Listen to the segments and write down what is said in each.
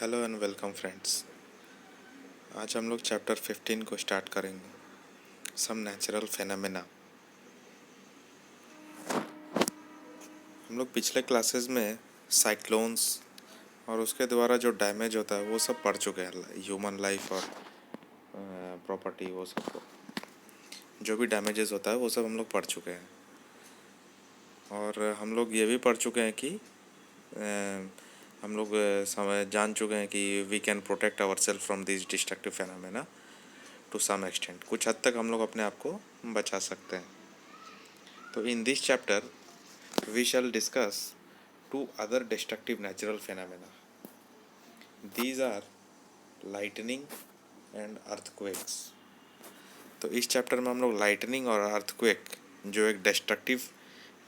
Hello and welcome friends. आज हम लोग चैप्टर 15 को स्टार्ट करेंगे। Some natural phenomena. हम लोग पिछले क्लासेस में साइक्लोन्स और उसके द्वारा जो डैमेज होता है वो सब पढ़ चुके हैं। ह्यूमन लाइफ और प्रॉपर्टी, वो सब को जो भी डैमेजेस होता है वो सब हम लोग पढ़ चुके हैं। और हम लोग ये भी पढ़ चुके हैं कि हम लोग जान चुके हैं कि we can protect our self from this destructive phenomena to some extent. कुछ हद तक हम लोग अपने आप को बचा सकते हैं। तो in this chapter we shall discuss two other destructive natural phenomena. These are lightning and earthquakes. तो इस चैप्टर में हम लोग लाइटनिंग और अर्थक्वेक जो एक डिस्ट्रक्टिव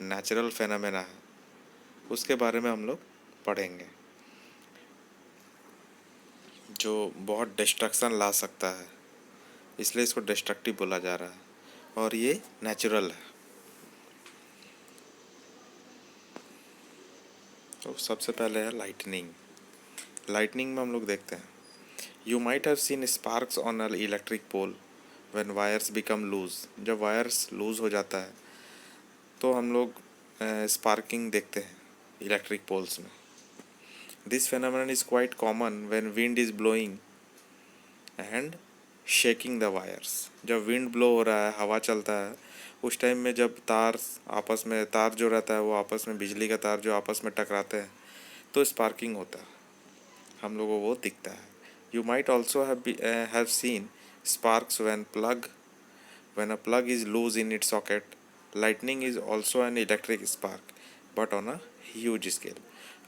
नेचुरल फेनोमेना है उसके बारे में हम लोग पढ़ेंगे, जो बहुत डिस्ट्रक्शन ला सकता है, इसलिए इसको डिस्ट्रक्टिव बोला जा रहा है और ये नेचुरल है। तो सबसे पहले है लाइटनिंग। लाइटनिंग में हम लोग देखते हैं, you might have seen sparks on a electric pole when wires become loose. जब वायर्स लूज हो जाता है तो हम लोग स्पार्किंग देखते हैं इलेक्ट्रिक पोल्स में। This phenomenon is quite common when wind is blowing and shaking the wires. जब विंड ब्लो हो रहा है, हवा चलता है, उस टाइम में जब तार जो रहता है वो आपस में, बिजली का तार जो आपस में टकराते हैं तो स्पार्किंग होता है, हम लोगों को वो दिखता है। You might also have seen sparks when a plug is loose in its socket. Lightning is also an electric spark but on a huge scale.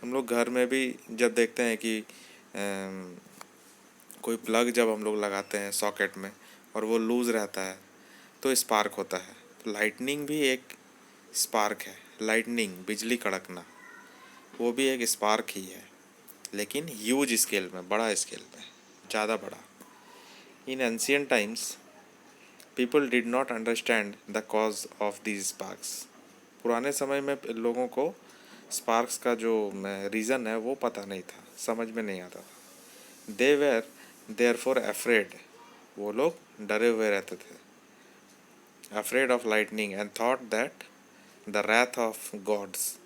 हम लोग घर में भी जब देखते हैं कि कोई प्लग जब हम लोग लगाते हैं सॉकेट में और वो लूज रहता है तो स्पार्क होता है। तो लाइटनिंग भी एक स्पार्क है। लाइटनिंग, बिजली कड़कना, वो भी एक स्पार्क ही है, लेकिन ह्यूज स्केल में, बड़ा स्केल में, ज़्यादा बड़ा। In ancient times people did not understand the cause of these sparks. पुराने समय में लोगों को स्पार्क्स का जो रीज़न है वो पता नहीं था, समझ में नहीं आता था। दे वेर देयरफॉर अफ्रेड, वो लोग डरे हुए रहते थे, afraid of lightning and thought that the wrath of gods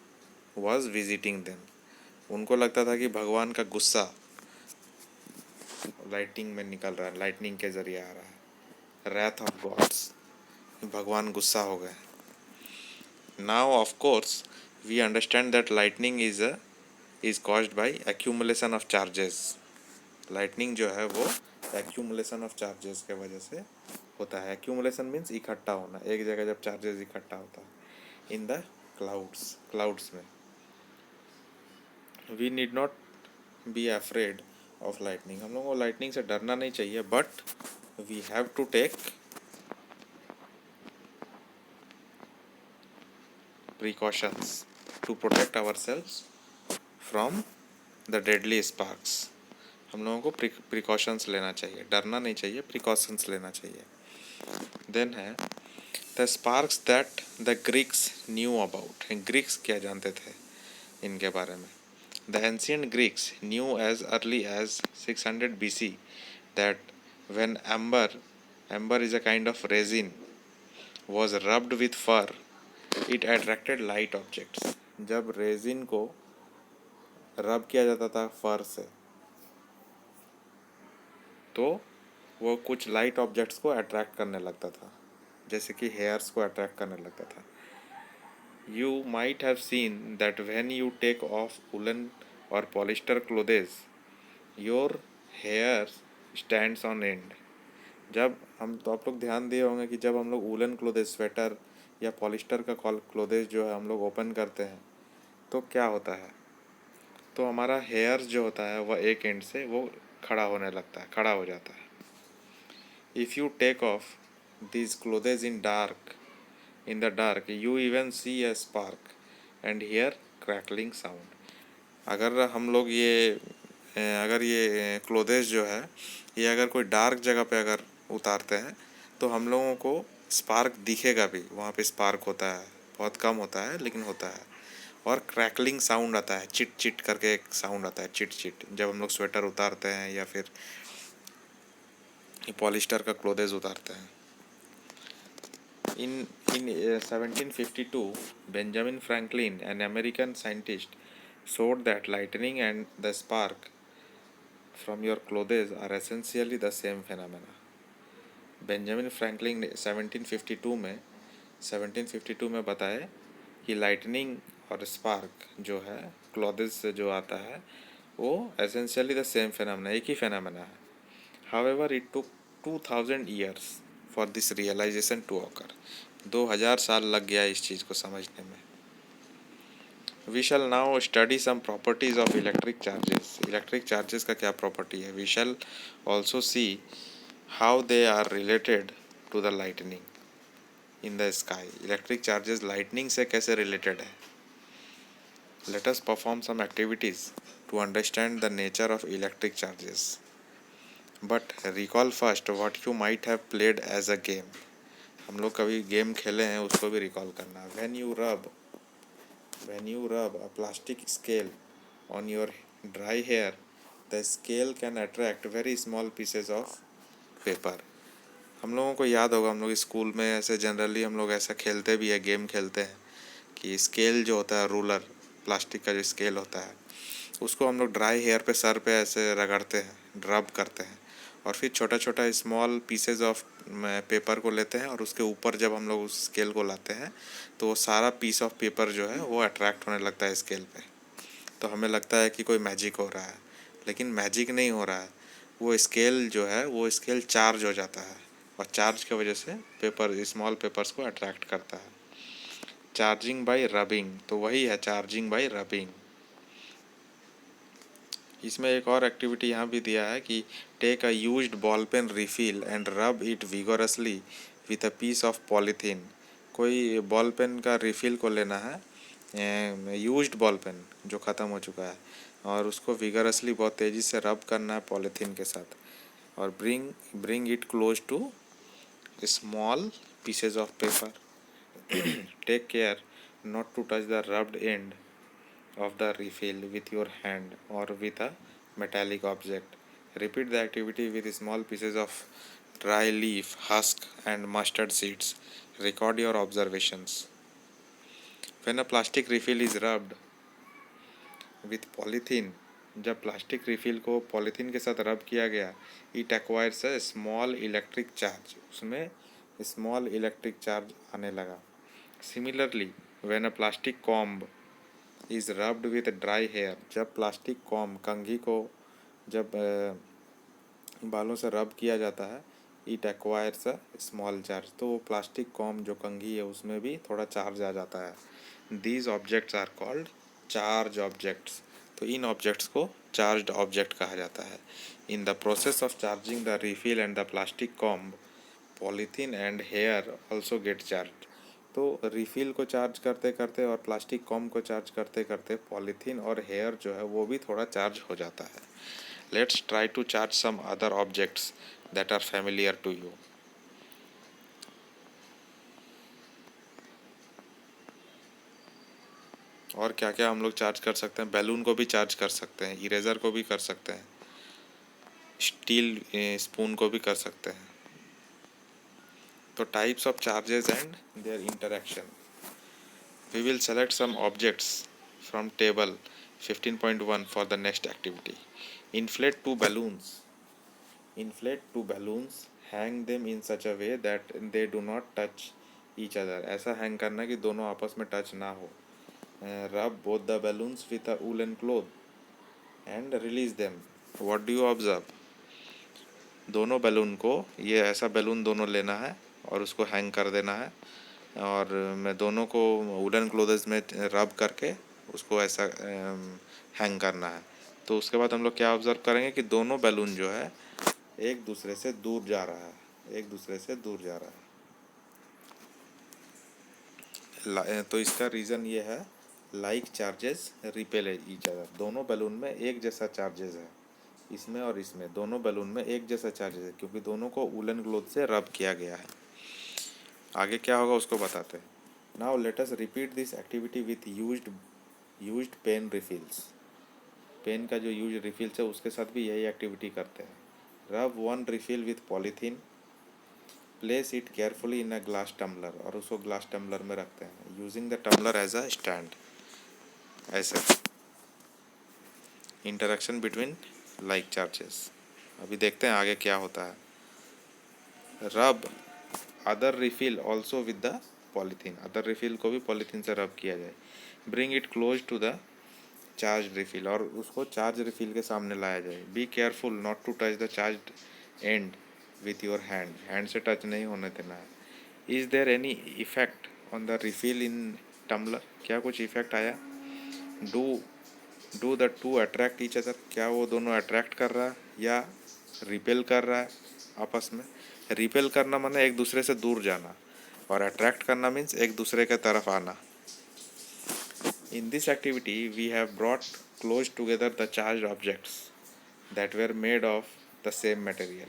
was visiting them. उनको लगता था कि भगवान का गुस्सा लाइटनिंग में निकल रहा है, लाइटनिंग के जरिए आ रहा है। रैथ ऑफ गॉड्स, भगवान गुस्सा हो गए। Now of course we understand that lightning is caused by accumulation of charges. Lightning जो है वो एक्यूमुलेशन ऑफ चार्जेस के वजह से होता है। एक्यूमुलेशन मीन्स इकट्ठा होना, एक जगह जब चार्जेस इकट्ठा होता है इन द क्लाउड्स में। We need not be afraid of lightning. हम लोगों को लाइटनिंग से डरना नहीं चाहिए, but we have to take precautions to protect ourselves from the deadly sparks. हम लोगों को प्रिकॉशंस लेना चाहिए, डरना नहीं चाहिए, प्रिकॉशंस लेना चाहिए। देन है the sparks that the Greeks knew about. Greeks क्या जानते थे इनके बारे में? The ancient Greeks knew as early as 600 BC that when amber is a kind of resin was rubbed with fur, it attracted light objects. जब resin को रब किया जाता था फर से तो वो कुछ लाइट ऑब्जेक्ट्स को अट्रैक्ट करने लगता था, जैसे कि हेयर्स को अट्रैक्ट करने लगता था। You might have seen that when you take off woollen or polyester clothes your hair stands on end. जब हम, तो आप लोग ध्यान दिए होंगे कि जब हम लोग वुलन क्लोथेस, स्वेटर या पॉलिस्टर का क्लोथेस जो है हम लोग ओपन करते हैं तो क्या होता है, तो हमारा हेयर जो होता है वह एक एंड से वो खड़ा होने लगता है, खड़ा हो जाता है। If you take off this clothes in the dark you even see a spark and hear crackling sound. अगर हम लोग अगर ये क्लोथेस जो है ये अगर कोई डार्क जगह पे अगर उतारते हैं तो हम लोगों को स्पार्क दिखेगा भी, वहाँ पे स्पार्क होता है, बहुत कम होता है लेकिन होता है। और क्रैकलिंग साउंड आता है, चिट चिट करके एक साउंड आता है, चिट चिट, जब हम लोग स्वेटर उतारते हैं या फिर पॉलिस्टर का क्लोथेज उतारते हैं। In 1752, Benjamin Franklin, an American scientist, showed that lightning and the spark from your clothes are essentially the same phenomena. Benjamin Franklin ने 1752 में बताया कि लाइटनिंग और स्पार्क जो है क्लॉथेज से जो आता है वो एसेंशियली द सेम फिनोमेना, एक ही फिनोमेना है। However it took 2000 years for this realisation to occur. 2000 साल लग गया इस चीज़ को समझने में। We shall now study some properties of electric charges. Electric charges का क्या प्रॉपर्टी है। We shall also see how they are related to the lightning in the sky. Electric charges lightning से कैसे रिलेटेड है। Let us perform some activities to understand the nature of electric charges. But recall first what you might have played as a game. हम लोग कभी game खेले हैं उसको भी रिकॉल करना। When you rub a plastic scale on your dry hair, the scale can attract very small pieces of paper. हम लोगों को याद होगा, हम लोग स्कूल में ऐसे जनरली हम लोग ऐसा खेलते भी है, गेम खेलते हैं कि स्केल जो होता है, रूलर प्लास्टिक का जो स्केल होता है, उसको हम लोग ड्राई हेयर पे सर पे ऐसे रगड़ते हैं, रब करते हैं, और फिर छोटा छोटा स्मॉल पीसेज ऑफ पेपर को लेते हैं और उसके ऊपर जब हम लोग उस स्केल को लाते हैं तो वो सारा पीस ऑफ पेपर जो है वो अट्रैक्ट होने लगता है स्केल पे। तो हमें लगता है कि कोई मैजिक हो रहा है, लेकिन मैजिक नहीं हो रहा है। वो स्केल जो है वो स्केल चार्ज हो जाता है और चार्ज की वजह से पेपर, स्मॉल पेपर्स को अट्रैक्ट करता है। चार्जिंग बाय रबिंग, तो वही है चार्जिंग बाय रबिंग। इसमें एक और एक्टिविटी यहाँ भी दिया है कि take a used ball pen refill and rub it vigorously with a piece of polythene. कोई बॉल पेन का रिफिल को लेना है, यूज्ड बॉल पेन जो ख़त्म हो चुका है, और उसको विगरसली बहुत तेज़ी से रब करना है पॉलीथीन के साथ, और bring it close to small pieces of paper. Take care not to touch the rubbed end of the refill with your hand or with a metallic object. Repeat the activity with small pieces of dry leaf, husk and mustard seeds. Record your observations. When a plastic refill is rubbed with polythene, जब plastic refill को polythene के साथ rub किया गया, it acquires a small electric charge, उसमें small electric charge आने लगा। Similarly when a plastic comb is rubbed with dry hair, जब प्लास्टिक कॉम, कंघी को जब बालों से रब किया जाता है, it acquires a small charge, तो वो प्लास्टिक कॉम जो कंघी है उसमें भी थोड़ा चार्ज आ जाता है। These objects are called charge objects, तो इन ऑब्जेक्ट्स को चार्ज्ड ऑब्जेक्ट कहा जाता है। In the process of charging the refill and the plastic comb, polythene and hair also get charge. तो रिफिल को चार्ज करते करते और प्लास्टिक कॉम को चार्ज करते करते पॉलीथीन और हेयर जो है वो भी थोड़ा चार्ज हो जाता है। Let's try to charge some other objects that are familiar to you. और क्या क्या हम लोग चार्ज कर सकते हैं। बैलून को भी चार्ज कर सकते हैं, इरेजर को भी कर सकते हैं, स्टील स्पून को भी कर सकते हैं। तो types of charges and there interaction. We will select some objects from table 15.1 for the next activity. Inflate two balloons. Inflate two balloons. Hang them in such a way that they do not touch each other. ऐसा hang करना कि दोनों आपस में touch ना हो. Rub both the balloons with a woolen cloth and release them. What do you observe? दोनों balloon को, ये ऐसा बैलून दोनों लेना है और उसको हैंग कर देना है, और मैं दोनों को वुडन क्लोथ्स में रब करके उसको ऐसा हैंग करना है। तो उसके बाद हम लोग क्या ऑब्जर्व करेंगे कि दोनों बैलून जो है एक दूसरे से दूर जा रहा है, एक दूसरे से दूर जा रहा है। तो इसका रीज़न ये है, like charges repel each other. दोनों बैलून में एक जैसा चार्जेस है, इसमें और इसमें दोनों बैलून में एक जैसा चार्जेस है, क्योंकि दोनों को वुलन क्लोथ से रब किया गया है। आगे क्या होगा उसको बताते हैं। Now let us repeat this activity with used used pen refills, pen का जो यूज रिफिल्स है उसके साथ भी यही एक्टिविटी करते हैं. Rub one refill with polythene, place it carefully in a glass tumbler, और उसको ग्लास टम्बलर में रखते हैं using the tumbler as a stand. ऐसे इंटरेक्शन बिटवीन लाइक चार्जेस. अभी देखते हैं आगे क्या होता है. Rub other refill also with the polythene, other refill को भी पॉलीथीन से रब किया जाए. Bring it close to the charge refill, और उसको चार्ज रिफिल के सामने लाया जाए. Be careful not to touch the charge end with your hand, hand से टच नहीं होने देना है. Is there any effect on the refill in tumbler, क्या कुछ इफेक्ट आया. Do the two attract each other, क्या वो दोनों अट्रैक्ट कर रहा है या रिपेल कर रहा है आपस में. रिपेल करना माने एक दूसरे से दूर जाना, और अट्रैक्ट करना मीन्स एक दूसरे के तरफ आना. In this activity we have brought close together the charge objects that were made of the same material.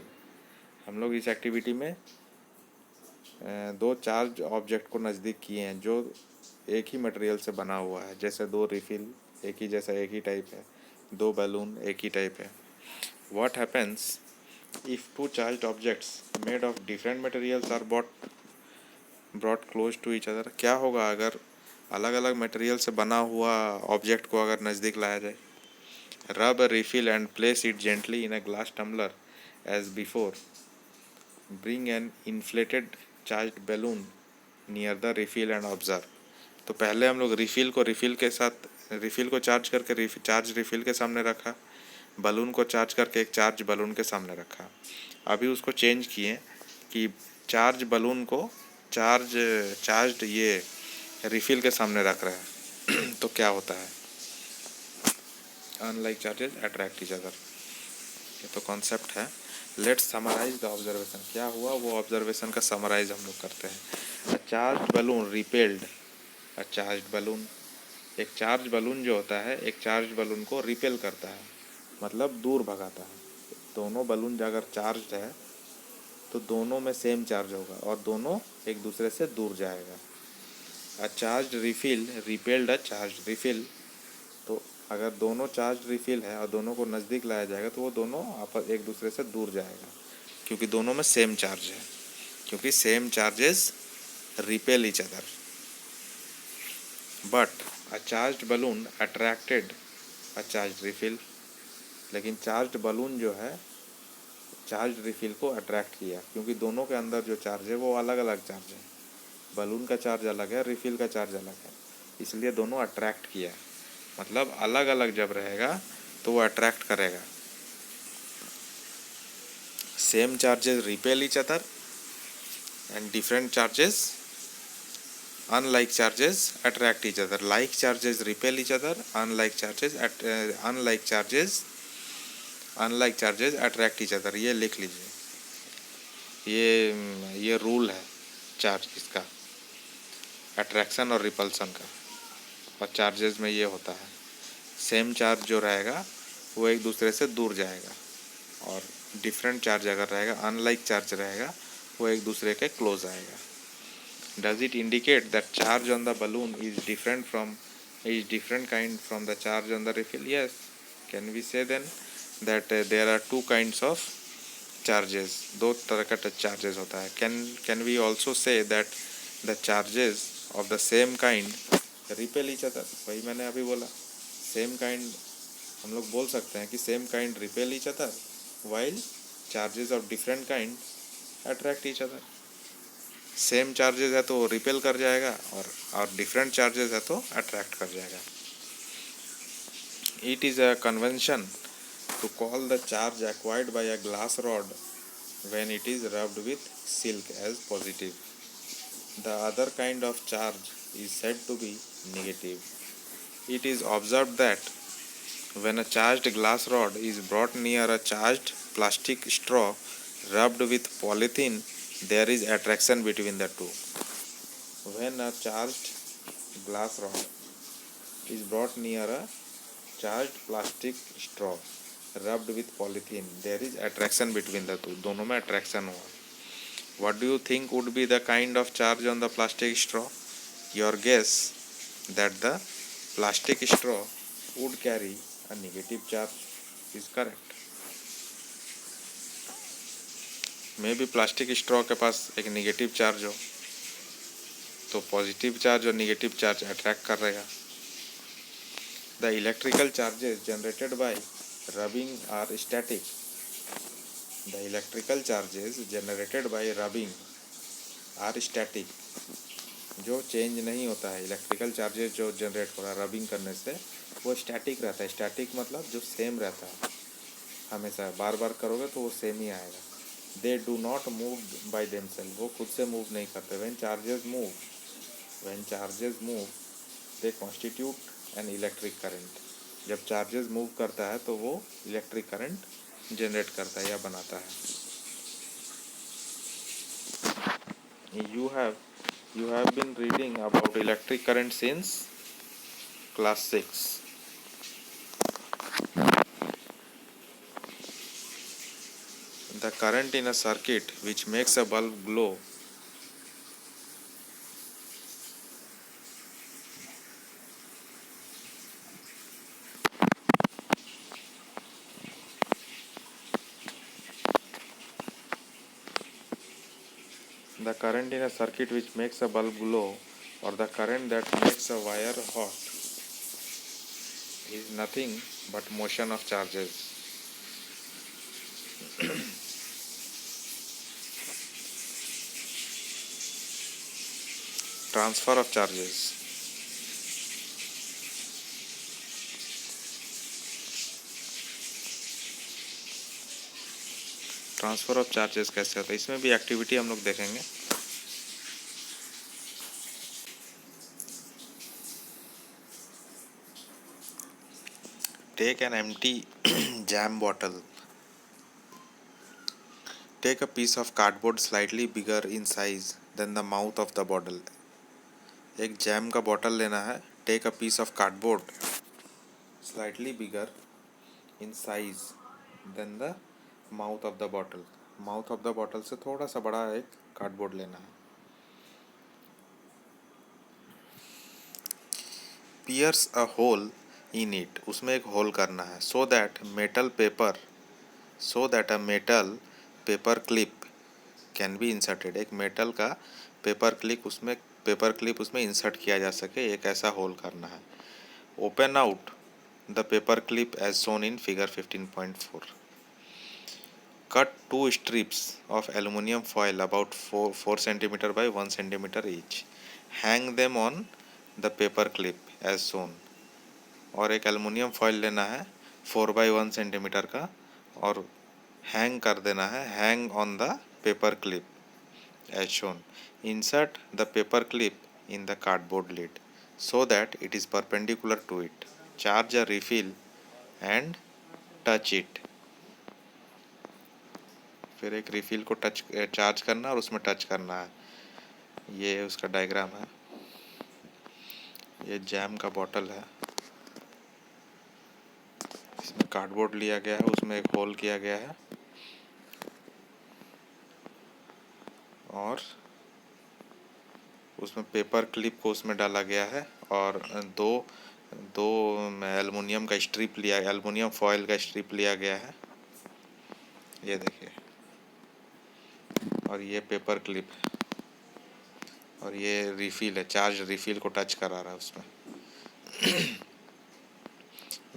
हम लोग इस एक्टिविटी में दो चार्ज ऑब्जेक्ट को नज़दीक किए हैं जो एक ही मटेरियल से बना हुआ है. जैसे दो रिफिल एक ही जैसा एक ही टाइप है, दो बैलून एक ही टाइप है. What happens if two charged objects made of different materials are brought close to each other, क्या होगा अगर अलग अलग मटेरियल से बना हुआ ऑब्जेक्ट को अगर नज़दीक लाया जाए. रब a refill and place it gently in a glass tumbler as before. Bring an inflated charged balloon near the refill and observe. तो पहले हम लोग रिफिल को चार्ज करके चार्ज रिफिल के सामने रखा, बलून को चार्ज करके एक चार्ज बलून के सामने रखा. अभी उसको चेंज किए कि चार्ज बलून को चार्ज्ड ये रिफिल के सामने रख रहा है. तो क्या होता है. Unlike charges attract each other, ये तो कॉन्सेप्ट है. Let's summarise the observation. क्या हुआ वो ऑब्जर्वेशन का समराइज हम लोग करते हैं. A charge balloon repelled a charge balloon, एक चार्ज बलून जो होता है एक चार्ज बलून को रिपेल करता है, मतलब दूर भगाता है. दोनों बलून अगर चार्ज है तो दोनों में सेम चार्ज होगा और दोनों एक दूसरे से दूर जाएगा. A charge refill repelled a charge refill, तो अगर दोनों चार्ज रिफिल है और दोनों को नज़दीक लाया जाएगा तो वो दोनों आपस एक दूसरे से दूर जाएगा, क्योंकि दोनों में सेम चार्ज है, क्योंकि same charges repel each other. But a charged balloon attracted a charge refill, लेकिन चार्ज्ड बलून जो है चार्ज रिफिल को अट्रैक्ट किया, क्योंकि दोनों के अंदर जो चार्ज है वो अलग अलग चार्ज है. बलून का चार्ज अलग है, रिफिल का चार्ज अलग है, इसलिए दोनों अट्रैक्ट किया. मतलब अलग अलग जब रहेगा तो वो अट्रैक्ट करेगा. Same charges repel each other and different charges unlike charges attract each other. Like charges repel each other, unlike charges attract each other. ये लिख लीजिए, ये रूल है चार्ज इसका, अट्रैक्शन और रिपल्सन का. और चार्जेस में ये होता है सेम चार्ज जो रहेगा वो एक दूसरे से दूर जाएगा, और डिफरेंट चार्ज अगर रहेगा अनलाइक चार्ज रहेगा वो एक दूसरे के क्लोज आएगा. Does it indicate that charge on the balloon is different kind from the charge on the refill. Yes, can we say then that there are two kinds of charges, दो तरह का टच चार्जेस होता है. Can we also say that the charges of the same kind repel each other. वही मैंने अभी बोला, सेम काइंड हम लोग बोल सकते हैं कि same kind repel each other while charges of different kind attract each other. Same charges है तो रिपेल कर जाएगा और डिफरेंट चार्जेस है तो अट्रैक्ट कर जाएगा. It is a convention to call the charge acquired by a glass rod when it is rubbed with silk as positive. The other kind of charge is said to be negative. It is observed that when a charged glass rod is brought near a charged plastic straw rubbed with polythene, there is attraction between the two. When a charged glass rod is brought near a charged plastic straw rubbed with polythene, there is attraction between the two. दोनों में attraction हुआ. What do you think would be the kind of charge on the plastic straw? Your guess that the plastic straw would carry a negative charge is correct. मे भी plastic straw के पास एक negative charge हो तो positive charge और negative charge attract करेगा. The electrical charges generated by rubbing are static. The electrical charges generated by rubbing are static. जो change नहीं होता है इलेक्ट्रिकल चार्जेस जो जनरेट हो रहा है रबिंग करने से वो स्टैटिक रहता है. स्टैटिक मतलब जो सेम रहता है हमेशा, बार बार करोगे तो वो सेम ही आएगा. They do not move by themselves. वो खुद से मूव नहीं करते. When charges move they constitute an electric current. जब चार्जेस मूव करता है तो वो इलेक्ट्रिक करंट जनरेट करता है या बनाता है. You have been reading about electric current since class 6. The current in a circuit which makes a bulb glow the current in a circuit which makes a bulb glow or the current that makes a wire hot is nothing but motion of charges. Transfer of charges. Transfer of charges कैसे होता है इसमें भी activity हम लोग देखेंगे. Take an empty jam bottle. Take a piece of cardboard slightly bigger in size than the mouth of the bottle. एक jam का बॉटल लेना है. Take a piece of cardboard slightly bigger in size than the mouth of the bottle. Mouth of the bottle से थोड़ा सा बड़ा एक cardboard लेना है. Piers a hole in it. उसमें एक होल करना है. So that a metal paper clip can be inserted. एक मेटल का पेपर क्लिप उसमें इंसर्ट किया जा सके. एक ऐसा होल करना है. Open out the paper clip as shown in figure 15.4. Cut 2 strips of aluminum foil about 4 cm by 1 cm each. Hang them on the paper clip as shown. और एक एलुमिनियम फॉयल लेना है 4 by 1 सेंटीमीटर का और hang कर देना है. Hang on the paper clip as shown. Insert the paper clip in the cardboard lid so that it is perpendicular to it. Charge a refill and touch it. फिर एक refill को charge करना और उसमें touch करना है. ये उसका डायग्राम है. ये जैम का बॉटल है. इसमें कार्डबोर्ड लिया गया है. उसमें एक होल किया गया है और उसमें पेपर क्लिप को उसमें डाला गया है और दो एलुमिनियम का स्ट्रिप लिया, एलुमिनियम फॉयल का स्ट्रिप लिया गया है. ये देखिए. और ये पेपर क्लिप है और ये रिफिल है. चार्ज रिफिल को टच करा रहा है उसमें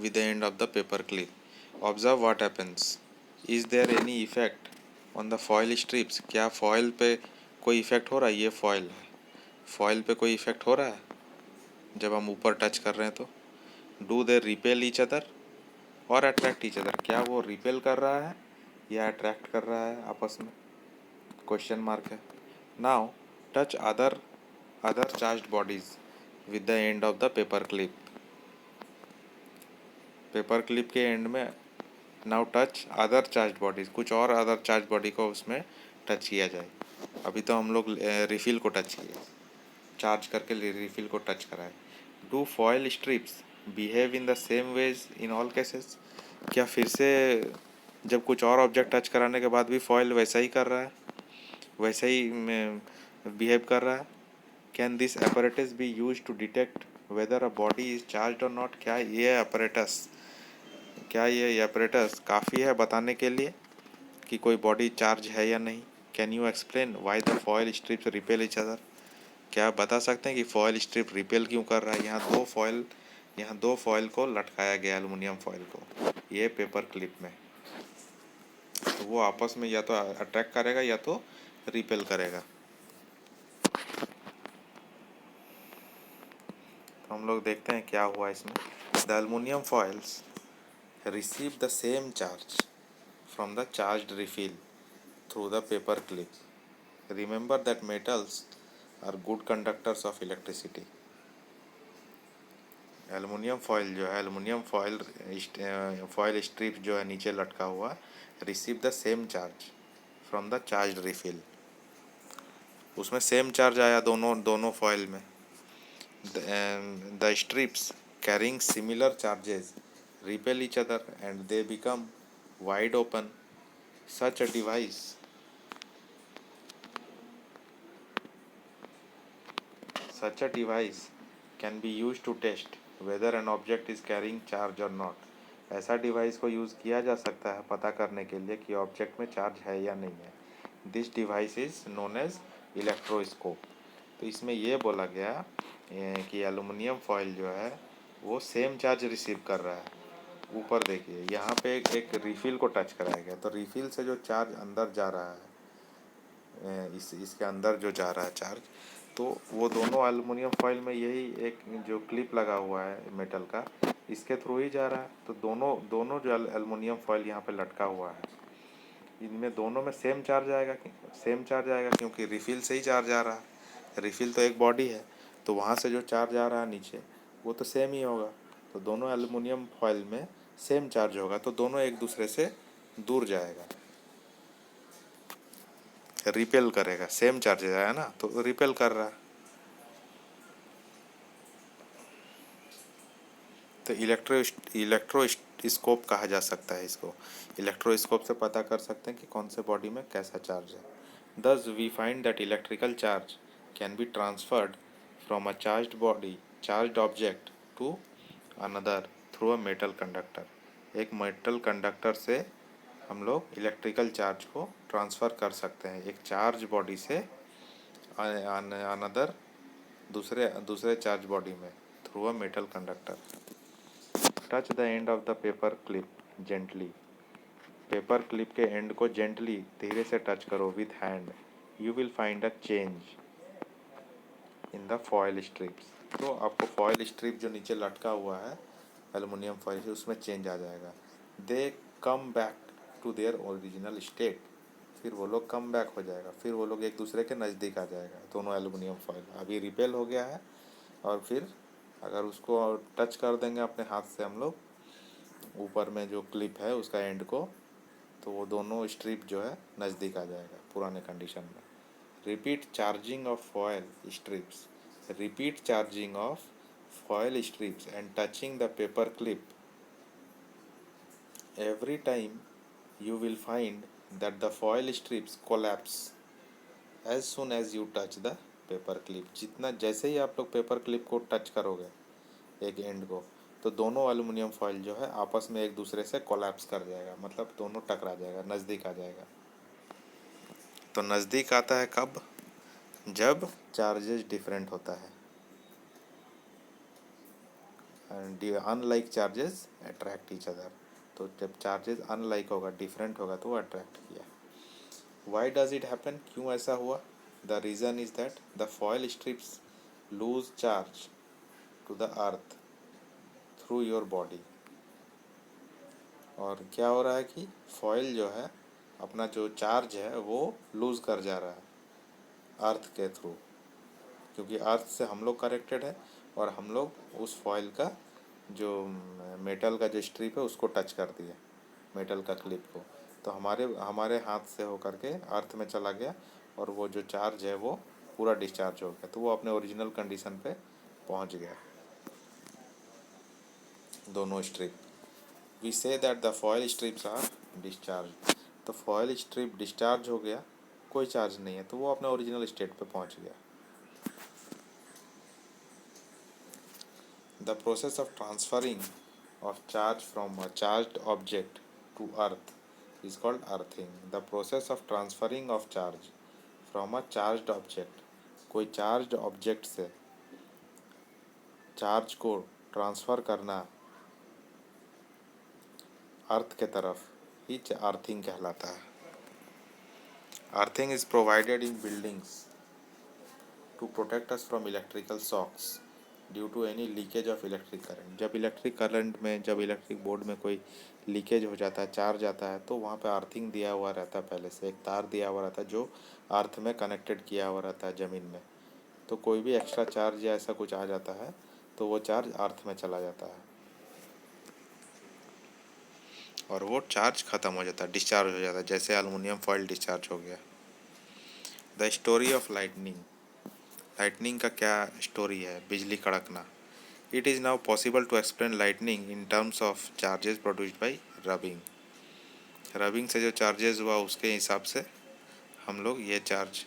with the end of the paper clip. Observe what happens. Is there any effect on the foil strips? क्या फॉयल पे कोई इफेक्ट हो रहा है? ये फॉयल है. फॉयल पे कोई इफेक्ट हो रहा है जब हम ऊपर टच कर रहे हैं तो? Do they repel each other और अट्रैक्ट ईच अदर. क्या वो रिपेल कर रहा है या अट्रैक्ट कर रहा है आपस में? क्वेश्चन मार्क है. Now touch other charged bodies with the end of the paper clip. Paper clip के एंड में now touch other charge bodies. कुछ और अदर चार्ज बॉडी को उसमें टच किया जाए. अभी तो हम लोग रिफिल को टच किए, चार्ज करके रिफिल को टच कराए. Do foil strips behave in the same ways in all cases. क्या फिर से जब कुछ और ऑब्जेक्ट टच कराने के बाद भी फॉयल वैसा ही कर रहा है, वैसा ही बिहेव कर रहा है? Can this apparatus be use to detect whether a body is charge or not. क्या ये apparatus काफ़ी है बताने के लिए कि कोई बॉडी चार्ज है या नहीं? Can you explain why the foil strips repel each other? क्या आप बता सकते हैं कि फॉयल स्ट्रिप रिपेल क्यों कर रहा है? यहाँ दो फॉयल को लटकाया गया, एल्युमिनियम फॉयल को, ये पेपर क्लिप में, तो वो आपस में या तो अट्रैक्ट करेगा या तो रिपेल करेगा। तो हम लोग देखते हैं क्या हुआ इसमें। The aluminium foils receive the same charge from the charged refill through the paper clip. Remember that metals are good conductors of electricity. Aluminium foil strip जो है नीचे लटका हुआ, receive the same charge from the charged refill. उसमें same charge आया दोनों दोनों foil में। The strips carrying similar charges repel each other and they become wide open. Such a device can be used to test whether an object is carrying charge or not. ऐसा device को use किया जा सकता है पता करने के लिए कि ऑब्जेक्ट में चार्ज है या नहीं है। This device is known as electroscope. तो इसमें ये बोला गया कि एलुमिनियम फॉयल जो है वो सेम चार्ज रिसीव कर रहा है। ऊपर देखिए यहाँ पे एक रिफिल को टच कराया गया, तो रिफिल से जो चार्ज अंदर जा रहा है, इसके अंदर जो जा रहा है चार्ज, तो वो दोनों एल्युमिनियम फॉयल में यही एक जो क्लिप लगा हुआ है मेटल का, इसके थ्रू ही जा रहा है। तो दोनों दोनों जो एल्युमिनियम फॉयल यहाँ पे लटका हुआ है, इनमें दोनों में सेम चार्ज आएगा क्योंकि रिफिल से ही चार्ज आ रहा है। रिफिल तो एक बॉडी है, तो वहाँ से जो चार्ज आ रहा है नीचे वो तो सेम ही होगा। तो दोनों एल्युमिनियम फॉयल में सेम चार्ज होगा, तो दोनों एक दूसरे से दूर जाएगा, रिपेल करेगा। सेम चार्ज आया ना, तो रिपेल कर रहा है। तो इलेक्ट्रोस्कोप कहा जा सकता है इसको। इलेक्ट्रोस्कोप से पता कर सकते हैं कि कौन से बॉडी में कैसा चार्ज है। Thus we find that electrical charge can be transferred from a charged object to another through a metal conductor. एक मेटल कंडक्टर से हम लोग इलेक्ट्रिकल चार्ज को ट्रांसफ़र कर सकते हैं एक चार्ज बॉडी से अनदर दूसरे चार्ज बॉडी में through a metal conductor. Touch the end of the paper clip gently. Paper clip के एंड को जेंटली धीरे से टच करो with hand. You will find a change in the foil strips. तो आपको foil strip जो नीचे लटका हुआ है एल्युमिनियम फॉयल से, उसमें चेंज आ जाएगा। They come back to their original state. फिर वो लोग कम बैक हो जाएगा, फिर वो लोग एक दूसरे के नज़दीक आ जाएगा। दोनों एल्युमिनियम फॉयल अभी रिपेल हो गया है, और फिर अगर उसको टच कर देंगे अपने हाथ से हम लोग ऊपर में जो क्लिप है उसका एंड को, तो वो दोनों स्ट्रिप जो है नज़दीक आ जाएगा पुराने कंडीशन में। Repeat charging of foil strips. Repeat charging of foil strips and touching the paper clip every time you will find that the foil strips collapse as soon as you touch the paper clip। जितना जैसे ही आप लोग paper clip को touch करोगे एक and को, तो दोनों एल्युमिनियम फॉयल जो है आपस में एक दूसरे से कोलैप्स कर जाएगा, मतलब दोनों टकरा जाएगा, नज़दीक आ जाएगा। तो नज़दीक आता है कब? जब चार्जेस डिफरेंट होता है। Unlike charges attract each other. तो जब चार्जेस अनलाइक होगा, डिफरेंट होगा, तो वो अट्रैक्ट किया। Why does it happen? क्यों ऐसा हुआ? The reason is that the foil strips lose charge to the earth through your body. और क्या हो रहा है कि फॉयल जो है अपना जो चार्ज है वो लूज़ कर जा रहा है अर्थ के थ्रू, क्योंकि अर्थ से हम लोग कनेक्टेड है और हम लोग उस फॉयल का जो मेटल का जो स्ट्रिप है उसको टच कर दिया, मेटल का क्लिप को, तो हमारे हमारे हाथ से होकर के अर्थ में चला गया और वो जो चार्ज है वो पूरा डिस्चार्ज हो गया, तो वो अपने ओरिजिनल कंडीशन पे पहुंच गया दोनों strip. We see that the foil strips are discharge. तो फॉयल स्ट्रिप डिस्चार्ज हो गया, कोई चार्ज नहीं है, तो वो अपने ओरिजिनल स्टेट पे पहुंच गया। The process of transferring of charge from a charged object to earth is called earthing. The process of transferring of charge from a charged object, कोई चार्ज ऑब्जेक्ट से चार्ज को ट्रांसफ़र करना earth के तरफ ही अर्थिंग कहलाता है. Earthing is provided in buildings to protect us from electrical shocks due to any leakage of electric current. जब इलेक्ट्रिक करंट में, जब इलेक्ट्रिक बोर्ड में कोई लीकेज हो जाता है, चार्ज आता है, तो वहाँ पे अर्थिंग दिया हुआ रहता है. पहले से एक तार दिया हुआ रहता है जो अर्थ में कनेक्टेड किया हुआ रहता है ज़मीन में. तो कोई भी एक्स्ट्रा चार्ज या ऐसा कुछ आ जाता है तो वो चार्ज अर्थ में चला जाता है और वो चार्ज ख़त्म हो जाता है, डिस्चार्ज हो जाता है, जैसे एलुमिनियम फॉइल डिस्चार्ज हो गया. The story of lightning. Lightning का क्या स्टोरी है? बिजली कड़कना. It is now possible to explain lightning in terms of charges produced by rubbing. Rubbing से जो चार्जेस हुआ उसके हिसाब से हम लोग ये चार्ज,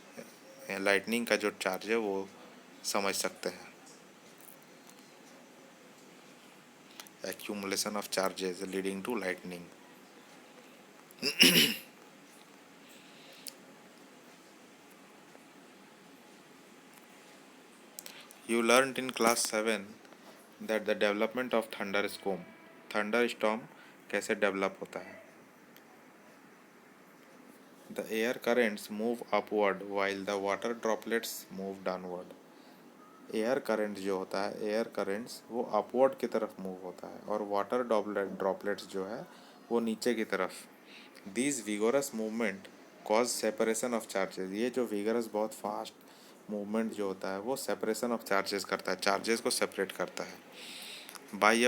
लाइटनिंग का जो चार्ज है वो समझ सकते हैं. accumulation of charges leading to lightning. You learned in class 7 that the development of thunderstorm कैसे डेवलप होता है. The air currents move upward while the water droplets move downward. Air current जो होता है, एयर करंट्स वो upward की तरफ move होता है और वाटर ड्रॉपलेट्स जो है वो नीचे की तरफ. This vigorous movement cause separation of charges. ये जो विगरस बहुत फास्ट मूवमेंट जो होता है वो सेपरेशन ऑफ चार्जेस करता है, चार्जेस को सेपरेट करता है. By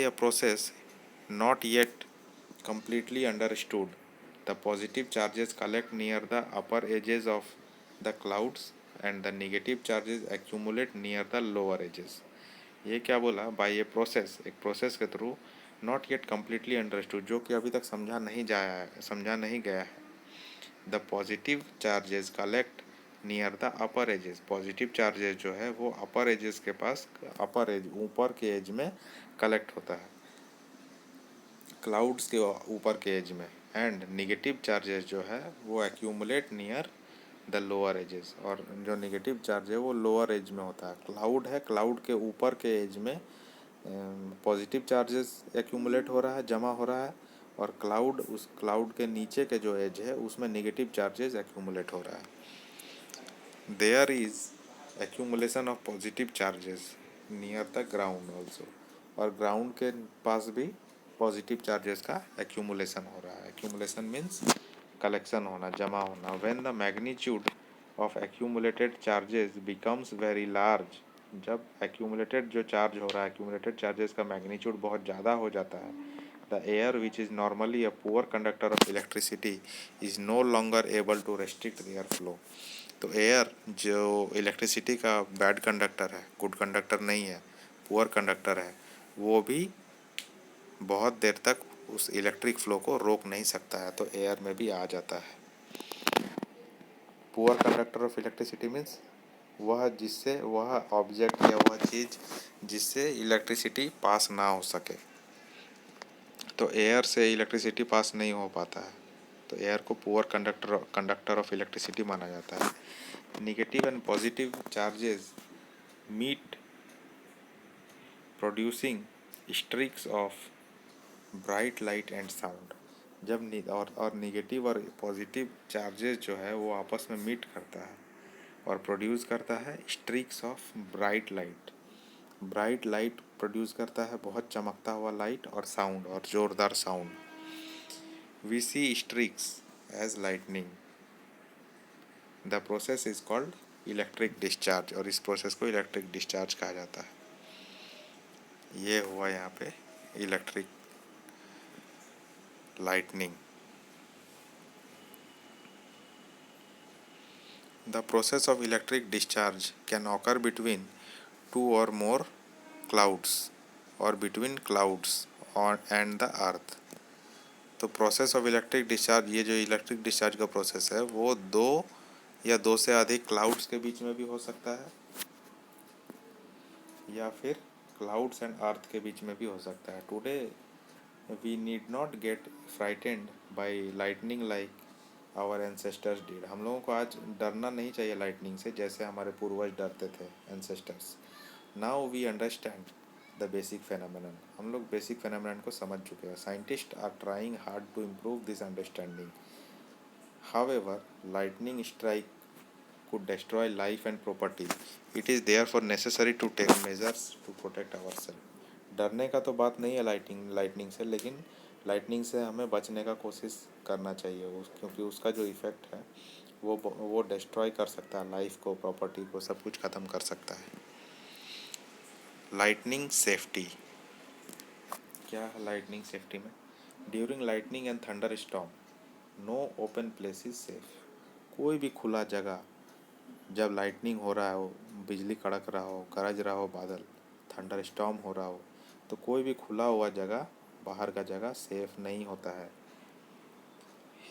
a process not yet completely understood, the positive charges collect near the upper edges of the clouds and the negative charges accumulate near the lower edges. ये क्या बोला? By a process, एक process के through, not yet completely understood, जो कि अभी तक समझा नहीं गया है. The positive charges collect near the upper edges. Positive charges जो है वो अपर एजेस के पास, अपर एज ऊपर के एज में कलेक्ट होता है, क्लाउड्स के ऊपर के एज में. एंड निगेटिव चार्जेस जो है वो accumulate near the lower edges. और जो निगेटिव चार्ज है वो लोअर एज में होता है. क्लाउड है, क्लाउड के ऊपर के एज में पॉजिटिव चार्जेस एक्यूमुलेट हो रहा है, जमा हो रहा है, और क्लाउड, उस क्लाउड के नीचे के जो एज है उसमें निगेटिव चार्जेस एक्यूमुलेट हो रहा है. There is accumulation of positive charges near the ground also. और ग्राउंड के पास भी पॉजिटिव चार्जेस का एक्यूमुलेशन हो रहा है. एक्यूमुलेशन मीन्स कलेक्शन होना, जमा होना. When the magnitude of accumulated charges becomes very large. जब एक्यूमुलेटेड जो चार्ज हो रहा है, एक्यूमुलेटेड चार्जेस का मैग्नीट्यूड बहुत ज़्यादा हो जाता है, the air which is normally a poor conductor of electricity is no longer able to restrict air flow. तो एयर जो इलेक्ट्रिसिटी का बैड कंडक्टर है, गुड कंडक्टर नहीं है, पुअर कंडक्टर है, वो भी बहुत देर तक उस इलेक्ट्रिक फ्लो को रोक नहीं सकता है, तो एयर में भी आ जाता है. Poor conductor of electricity means वह ऑब्जेक्ट या वह चीज़ जिससे इलेक्ट्रिसिटी पास ना हो सके. तो एयर से इलेक्ट्रिसिटी पास नहीं हो पाता है, तो एयर को पुअर कंडक्टर ऑफ इलेक्ट्रिसिटी माना जाता है. Negative and positive charges meet producing streaks of bright light and sound. जब और निगेटिव और पॉजिटिव चार्जेस जो है वो आपस में मीट करता है और प्रोड्यूस करता है streaks of bright light. Bright light produce करता है, बहुत चमकता हुआ लाइट, और साउंड, और ज़ोरदार sound. We see streaks as lightning. The process is called electric discharge, और इस प्रोसेस को इलेक्ट्रिक डिस्चार्ज कहा जाता है. ये हुआ यहाँ पे electric lightning. The process of electric discharge can occur between two or more clouds or between clouds and the earth. तो प्रोसेस ऑफ इलेक्ट्रिक डिस्चार्ज, ये जो इलेक्ट्रिक डिस्चार्ज का प्रोसेस है वो दो या दो से अधिक क्लाउड्स के बीच में भी हो सकता है, या फिर क्लाउड्स एंड अर्थ के बीच में भी हो सकता है। Today we need not get frightened by lightning like our ancestors did. हम लोगों को आज डरना नहीं चाहिए लाइटनिंग से, जैसे हमारे पूर्वज डरते थे, ancestors. Now we understand the basic phenomenon. हम लोग बेसिक फेनोमेनन को समझ चुके हैं। Scientist are trying hard to improve this understanding. However lightning strike could destroy life and property. It is therefore necessary to take measures to protect ourselves. डरने का तो बात नहीं है लाइटनिंग से, लेकिन लाइटनिंग से हमें बचने का कोशिश करना चाहिए क्योंकि उसका जो इफ़ेक्ट है वो डिस्ट्रॉय कर सकता है लाइफ को, प्रॉपर्टी को, सब कुछ ख़त्म कर सकता है। लाइटनिंग सेफ्टी क्या है? लाइटनिंग सेफ्टी में during lightning and thunder storm no open place is safe. कोई भी खुला जगह, जब लाइटनिंग हो रहा हो, बिजली कड़क रहा हो, गरज रहा हो बादल, थंडर स्टॉर्म हो रहा हो, तो कोई भी खुला हुआ जगह, बाहर का जगह सेफ नहीं होता है।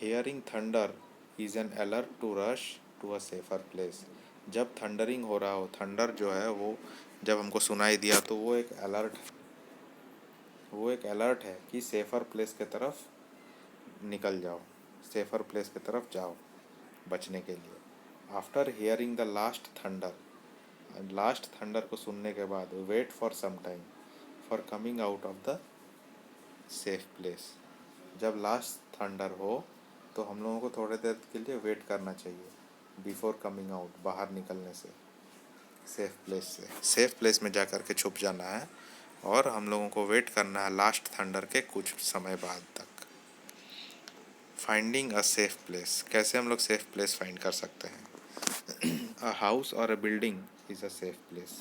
Hearing thunder is an alert to rush to a safer place. जब थंडरिंग हो रहा हो, थंडर जो है वो जब हमको सुनाई दिया तो वो एक अलर्ट है कि सेफर प्लेस की तरफ निकल जाओ, सेफर प्लेस की तरफ जाओ बचने के लिए। After hearing the last thunder को सुनने के बाद wait for some time for coming out of the safe place. जब लास्ट थंडर हो तो हम लोगों को थोड़ी देर के लिए वेट करना चाहिए बिफोर कमिंग आउट, बाहर निकलने से सेफ प्लेस से। सेफ प्लेस में जा कर के छुप जाना है और हम लोगों को वेट करना है लास्ट थंडर के कुछ समय बाद तक। फाइंडिंग अ सेफ प्लेस, कैसे हम लोग सेफ प्लेस फाइंड कर सकते हैं? A house or a building is a safe place.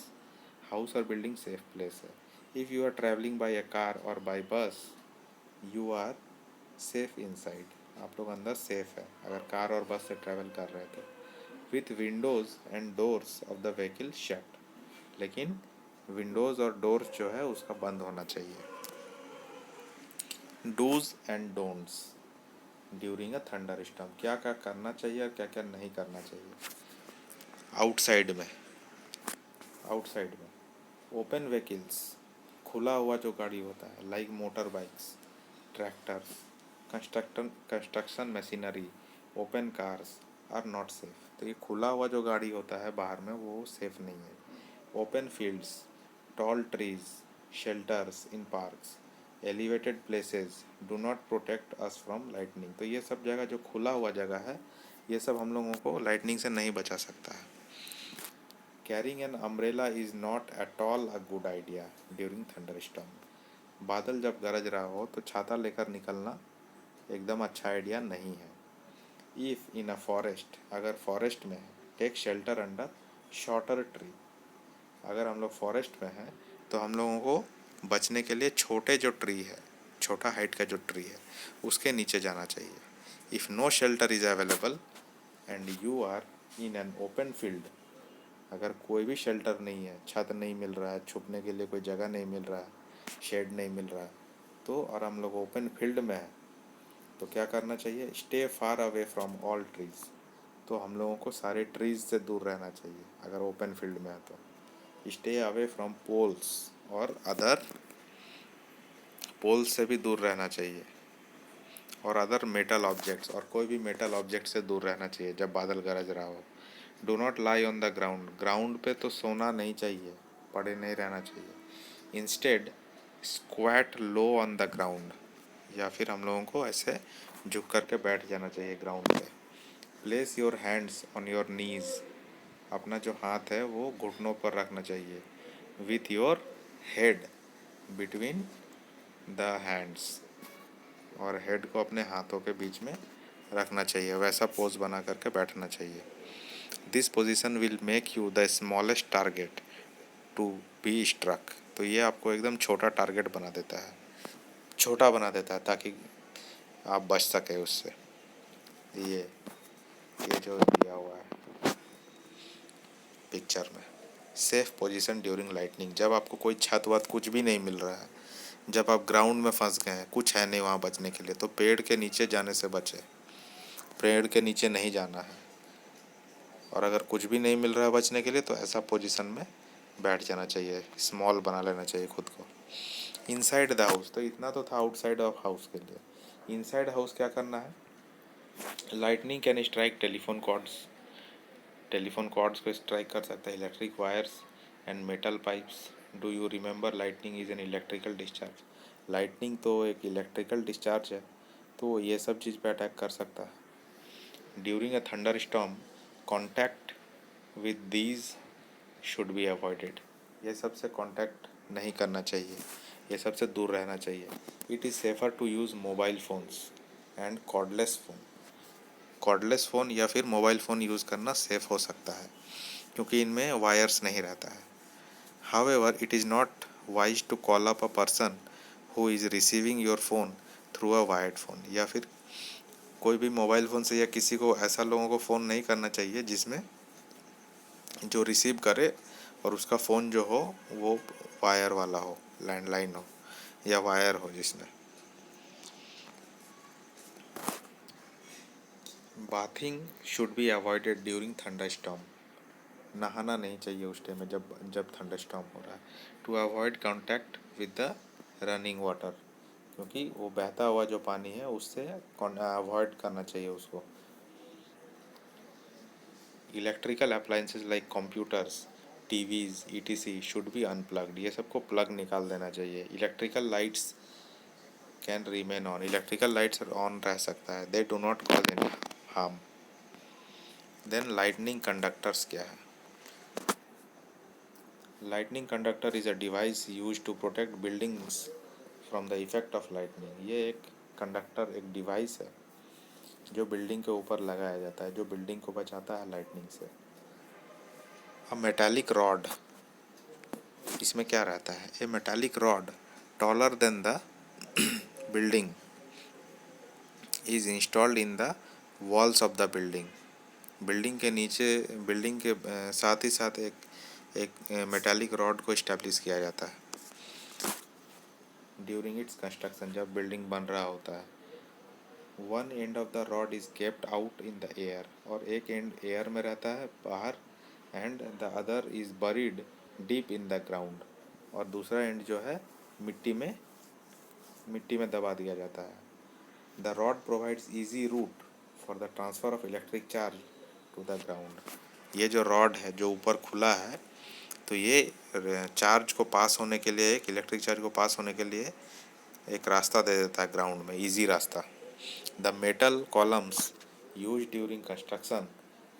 House और building safe place है. If you are traveling by a car or by bus, you are safe inside. आप लोग अंदर सेफ है अगर कार और बस से ट्रैवल कर रहे थे। With windows and doors of the vehicle shut. लेकिन विंडोज़ और डोर्स जो है उसका बंद होना चाहिए। Dos and don'ts during a thunder storm, क्या क्या करना चाहिए और क्या क्या नहीं करना चाहिए। आउटसाइड में ओपन व्हीकल्स, खुला हुआ जो गाड़ी होता है, like motor bikes, tractors, construction machinery, open cars are not safe. तो ये खुला हुआ जो गाड़ी होता है बाहर में वो सेफ नहीं है। Open fields, tall trees, shelters in parks, elevated places do not protect us from lightning. तो ये सब जगह जो खुला हुआ जगह है ये सब हम लोगों को लाइटनिंग से नहीं बचा सकता है। Carrying an umbrella is not at all a good idea during thunder storm. बादल जब गरज रहा हो तो छाता लेकर निकलना एकदम अच्छा आइडिया नहीं है। इफ़ इन अ फॉरेस्ट, अगर फॉरेस्ट में है, take shelter under shorter tree. अगर हम लोग फॉरेस्ट में हैं तो हम लोगों को बचने के लिए छोटे जो ट्री है, छोटा हाइट का जो ट्री है उसके नीचे जाना चाहिए। If no shelter is available and you are in an open field, अगर कोई भी शेल्टर नहीं है, छत नहीं मिल रहा है, छुपने के लिए कोई जगह नहीं मिल रहा है, शेड नहीं मिल रहा है, तो और हम लोग ओपन फील्ड में हैं तो क्या करना चाहिए? Stay far away from all trees. तो हम लोगों को सारे ट्रीज़ से दूर रहना चाहिए अगर ओपन फील्ड में है तो। स्टे अवे फ्रॉम पोल्स और अदर, पोल्स से भी दूर रहना चाहिए और अदर मेटल ऑब्जेक्ट्स, और कोई भी मेटल ऑब्जेक्ट से दूर रहना चाहिए जब बादल गरज रहा हो। Do not lie on the ground, ground पे तो सोना नहीं चाहिए, पड़े नहीं रहना चाहिए। Instead squat low on the ground, या फिर हम लोगों को ऐसे झुक करके बैठ जाना चाहिए ग्राउंड पे। Place your hands on your knees, अपना जो हाथ है वो घुटनों पर रखना चाहिए। With your head between the hands, और हेड को अपने हाथों के बीच में रखना चाहिए, वैसा पोज बना करके बैठना चाहिए। This position will make you the smallest target to be struck. तो ये आपको एकदम छोटा टारगेट बना देता है, छोटा बना देता है ताकि आप बच सके उससे। ये जो दिया हुआ है पिक्चर में, सेफ पोजीशन ड्यूरिंग लाइटनिंग, जब आपको कोई छत वत कुछ भी नहीं मिल रहा है, जब आप ग्राउंड में फंस गए हैं, कुछ है नहीं वहाँ बचने के लिए, तो पेड़ के नीचे जाने से बचे, पेड़ के नीचे नहीं जाना है। और अगर कुछ भी नहीं मिल रहा है बचने के लिए तो ऐसा पोजीशन में बैठ जाना चाहिए, स्मॉल बना लेना चाहिए खुद को। इनसाइड द हाउस, तो इतना तो था आउटसाइड ऑफ हाउस के लिए। इनसाइड हाउस क्या करना है? Lightning can strike telephone cords को स्ट्राइक कर सकता है, electric wires and metal pipes. Do you remember lightning is an electrical discharge? Lightning तो एक इलेक्ट्रिकल डिस्चार्ज है, तो ये सब चीज़ पे अटैक कर सकता है। During a thunder storm, contact with these should be avoided. ये सब से कॉन्टैक्ट नहीं करना चाहिए, ये सब से दूर रहना चाहिए। It is safer to use mobile phones and cordless phone. Cordless phone या फिर मोबाइल फ़ोन यूज़ करना सेफ़ हो सकता है, क्योंकि इनमें वायर्स नहीं रहता है। However it is not wise to call up a person who is receiving your phone through a wired phone. या फिर कोई भी मोबाइल फ़ोन से या किसी को ऐसा लोगों को फ़ोन नहीं करना चाहिए जिसमें जो रिसीव करे और उसका फ़ोन जो हो वो वायर वाला हो, लैंडलाइन हो या वायर हो जिसमें। Bathing should be avoided during thunderstorm. नहाना नहीं चाहिए उस टाइम में जब जब थंडरस्टॉर्म हो रहा है। To avoid contact with the running water, क्योंकि वो बहता हुआ जो पानी है उससे अवॉइड करना चाहिए उसको। Electrical appliances like computers, TVs ETC should be unplugged. ये सबको प्लग निकाल देना चाहिए। Electrical lights can remain on. Electrical lights on रह सकता है, they do not cause any harm. Then lightning conductors क्या है? Lightning conductor is a device use to protect buildings from the effect of lightning. ये एक conductor एक device है जो बिल्डिंग के ऊपर लगाया जाता है, जो बिल्डिंग को बचाता है लाइटनिंग से। अ मेटालिक रॉड, इसमें क्या रहता है? A metallic rod taller than the building is installed in the walls of the building. Building के नीचे, बिल्डिंग के साथ ही साथ एक मेटालिक रॉड को इस्टेब्लिश किया जाता है ड्यूरिंग इट्स कंस्ट्रक्शन, जब बिल्डिंग बन रहा होता है। One end of the rod is kept out in the air, और एक एंड एयर में रहता है बाहर, and the other is buried deep in the ground, और दूसरा एंड जो है मिट्टी में दबा दिया जाता है। The rod provides easy route for the transfer of electric charge to the ground. ये जो रॉड है जो ऊपर खुला है, तो ये चार्ज को पास होने के लिए, एक इलेक्ट्रिक चार्ज को पास होने के लिए एक रास्ता दे देता है ग्राउंड में, इजी रास्ता। The metal columns use during construction,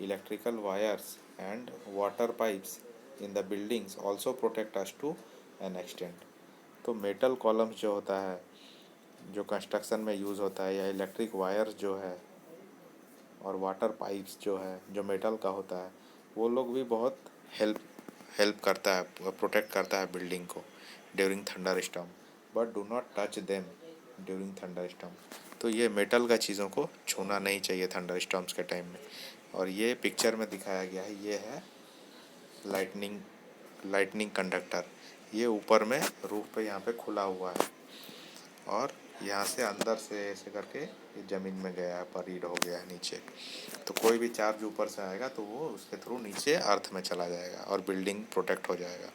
electrical wires and water pipes in the buildings also protect us to an extent. तो मेटल कॉलम्स जो होता है, जो कंस्ट्रक्शन में यूज़ होता है, या इलेक्ट्रिक वायर्स जो है और वाटर पाइप्स जो है जो मेटल का होता है, वो लोग भी बहुत हेल्प हेल्प करता है, प्रोटेक्ट करता है बिल्डिंग को during thunder storm. But do not touch them during thunder storm. तो ये मेटल का चीज़ों को छूना नहीं चाहिए थंडर स्टॉर्म्स के टाइम में। और ये पिक्चर में दिखाया गया है, ये है लाइटनिंग लाइटनिंग कंडक्टर। ये ऊपर में रूफ पे यहाँ पे खुला हुआ है, और यहाँ से अंदर से ऐसे करके ये ज़मीन में गया है, बरीड हो गया है नीचे। तो कोई भी चार्ज ऊपर से आएगा तो वो उसके थ्रू नीचे अर्थ में चला जाएगा और बिल्डिंग प्रोटेक्ट हो जाएगा।